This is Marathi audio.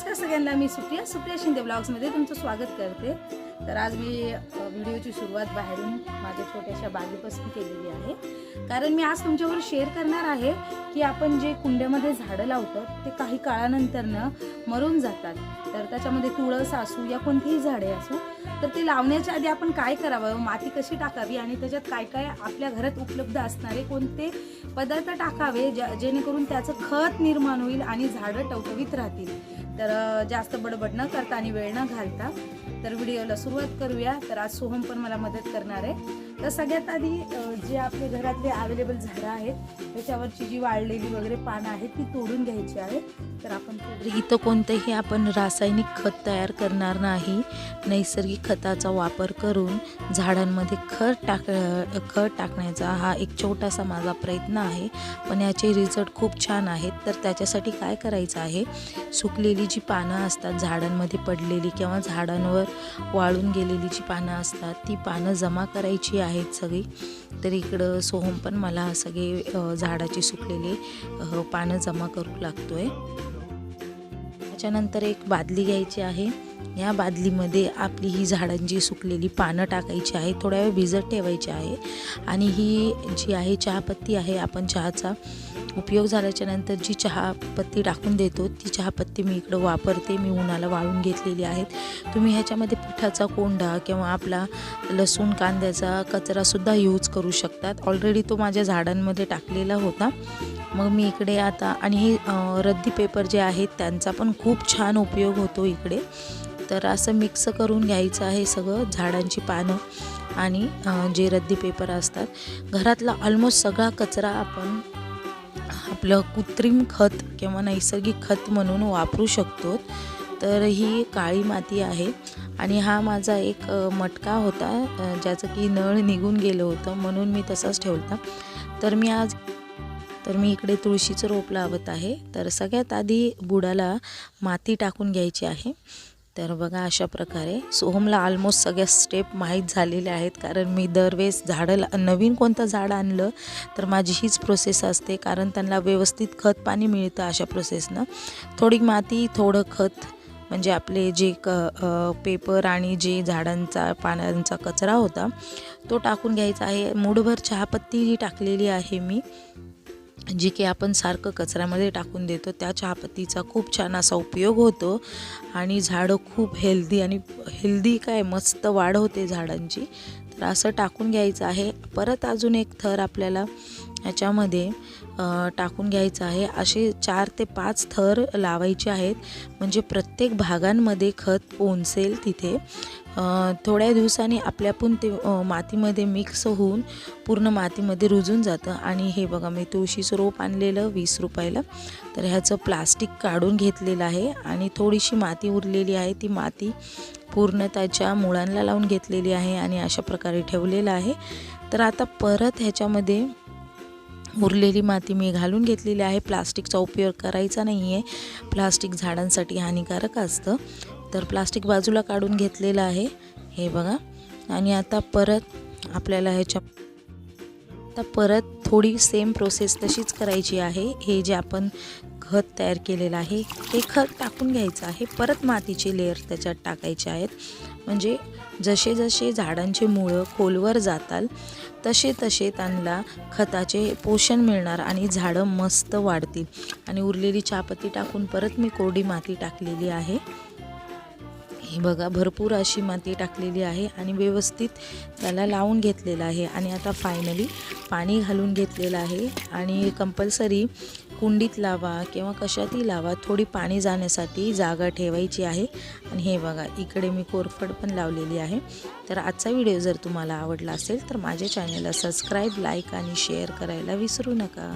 नमस्कार सगळ्यांना, मी सुप्रिया शिंदे ब्लॉग्समध्ये तुमचं स्वागत करते। तर आज मी व्हिडिओची सुरुवात बाहेरून माझ्या छोट्याशा बागेपासून केलेली आहे, कारण मी आज तुमच्यावर शेअर करणार आहे की आपण जे कुंड्यामध्ये झाडं लावतो ते काही काळानंतर मरून जातात। तर त्याच्यामध्ये तुळस असू या कोणतीही झाडे असू, तर ती लावण्याच्या आधी आपण काय करावं, माती कशी टाकावी आणि त्याच्यात काय काय आपल्या घरात उपलब्ध असणारे कोणते पदार्थ टाकावे जेणेकरून त्याचं खत निर्माण होईल आणि झाडं टवटवीत राहतील। तर जास्त बडबड न करता आणि वेळ न घालता तर व्हिडिओला सुरुवात करूया। तर आज सोहम पण मला मदत करणार आहे। तर सगळ्यात आधी जे आपल्या घरातले अवेलेबल झाडं आहेत त्याच्यावरची जी वाळलेली वगैरे पानं आहेत ती तोडून घ्यायची आहेत। तर आपण इथं कोणतेही आपण रासायनिक खत तयार करणार नाही, नैसर्गिक खताचा वापर करून झाडांमध्ये खत टाकण्याचा हा एक छोटासा माझा प्रयत्न आहे, पण याचे रिझल्ट खूप छान आहेत। तर त्याच्यासाठी काय करायचं आहे, सुकलेली जी पानं असतात झाडांमध्ये पडलेली किंवा झाडांवर वाळून गेलेली जी पानं असतात ती पानं जमा करायची आहेत सगळी। तर इकडं सोहम पण मला सगळे झाडाची सुकलेली पानं जमा करू लागतोय। त्याच्यानंतर एक बादली घ्यायची आहे, या बादलीमध्ये आपली ही झाडांची सुकलेली पानं टाकायची आहे, थोड्या वेळ भिजत ठेवायची आहे। आणि ही जी आहे चहापत्ती आहे, आपण चहाचा उपयोग झाल्याच्या नंतर जी चहापत्ती टाकून देतो ती चहापत्ती मी इकडं वापरते, मी उन्हाला वाळून घेतलेली आहेत। तुम्ही ह्याच्यामध्ये पिठाचा कोंडा किंवा आपला लसूण कांद्याचा कचरासुद्धा यूज करू शकतात। ऑलरेडी तो माझ्या झाडांमध्ये टाकलेला होता। मग मी इकडे आता आणि हे रद्दी पेपर जे आहेत त्यांचा पण खूप छान उपयोग होतो इकडे। तर असं मिक्स करून घ्यायचं आहे सगळं, झाडांची पानं आणि जे रद्दी पेपर असतात। घरातला ऑलमोस्ट सगळा कचरा आपण आपलं कृत्रिम खत किंवा नैसर्गिक खत म्हणून वापरू शकतो। तर ही काळी माती आहे आणि हा माझा एक मटका होता ज्याचं की नळ निघून गेलं होतं म्हणून मी तसाच ठेवला। तर मी इकडे तुळशीचं रोप लावत आहे। तर सगळ्यात आधी बुडाला माती टाकून घ्यायची आहे। तर बघा अशा प्रकारे सोहमला ऑलमोस्ट सगळ्या स्टेप माहीत झालेल्या आहेत, कारण मी दरवेळेस नवीन कोणतं झाड आणलं तर माझी हीच प्रोसेस असते, कारण त्यांना व्यवस्थित खत पाणी मिळतं अशा प्रोसेसनं। थोडी माती थोडं खत म्हणजे आपले जे पेपर आणि जे झाडांचा पानांचा कचरा होता तो टाकून घ्यायचा आहे। मूठभर चहापत्ती जी टाकलेली आहे मी, जी की आपण सारखं कचऱ्यामध्ये टाकून देतो, त्या चहापत्तीचा खूप छान असा उपयोग होतो आणि झाडं खूप हेल्दी काय मस्त वाढ होते झाडांची। तर असं टाकून घ्यायचं आहे। परत अजून एक थर आपल्याला ह्याच्यामध्ये टाकून घ्यायचं आहे। असे 4 ते 5 थर लावायचे आहेत, म्हणजे प्रत्येक भागांमध्ये खत पोहोचेल तिथे। थोड्या दिवसांनी आपल्यापण ते मातीमध्ये मिक्स होऊन पूर्ण मातीमध्ये रुजून जातं। आणि हे बघा मी तुळशीचं रोप आणलेलं 20 रुपयाला, तर ह्याचं प्लास्टिक काढून घेतलेलं आहे आणि थोडीशी माती उरलेली आहे, ती माती पूर्ण त्याच्या मुळांना लावून घेतलेली आहे आणि अशा प्रकारे ठेवलेलं आहे। तर आता परत ह्याच्यामध्ये उरलेली माती मी घालून घेतलेली आहे। प्लास्टिकचा उपयोग करायचा नाही आहे, प्लास्टिक झाडांसाठी हानिकारक असतं। तर प्लास्टिक बाजूला काढून घेतलेलं आहे हे बघा। आणि आता परत आपल्याला परत थोडी सेम प्रोसेस तशीच करायची आहे। हे जे आपण खत तयार केलेलं आहे ते खत टाकून घ्यायचं आहे, परत मातीचे लेयर त्याच्यात टाकायचे आहेत, म्हणजे जसे जसे झाडांचे मुळं खोलवर जाताल तसे तसे त्यांना खताचे पोषण मिळणार आणि झाडं मस्त वाढतील। आणि उरलेली चहापत्ती टाकून परत मी कोरडी माती टाकलेली आहे। हे बघा भरपूर अशी माती टाकलेली आहे आणि व्यवस्थित त्याला लावून घेतलेलं आहे। आणि आता फायनली पाणी घालून घेतलेलं आहे आणि कंपल्सरी कुंडीत लावा किंवा कशातही लावा, थोडी पाणी जाण्यासाठी जागा ठेवायची आहे। आणि हे बघा इकडे मी कोरफड पण लावलेली आहे। तर आजचा व्हिडिओ जर तुम्हाला आवडला असेल तर माझ्या चॅनलला सबस्क्राईब, लाईक आणि शेअर करायला विसरू नका।